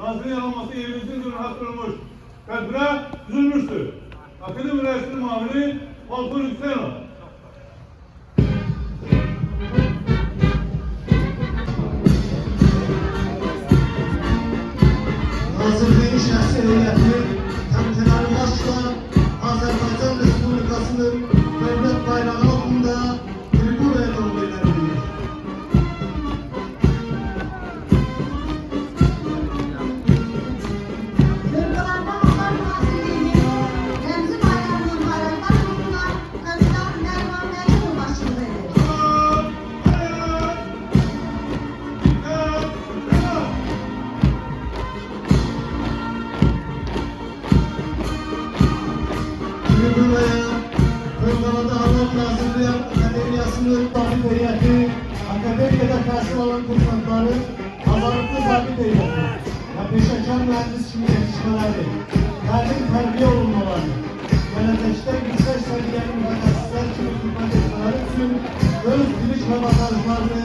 Nazırın yanılması elimizin durun hatırılmış. Kadra düzülmüştür. Akademi Reisinin muamili Balkon Yüksel'e. Hazırlığı şahsi heyeti temkinler başla Azerbaycan Respublikası'nın devlet bayrağı altında duygu ve doğruleridir. Kırkılarda Hazar Mahsulü'nün Remzi Bayramı'nın harekat yoluna Kapitan Mervan Mecnun başçılığı. Tribünaya Kırkılarda Halk Nazırlığı Akademiyası'nın tabip heyeti, akademiyede tahsil alan kursakları, hazırlıklı zabit heyeti ve peşekar mühendis şimdi yetişmeleri, talim terbiye olunmaları, gelecekte yüksek seviyenin mühendisler gibi hizmet etmeleri için öz bilinç ve bakanlıklarını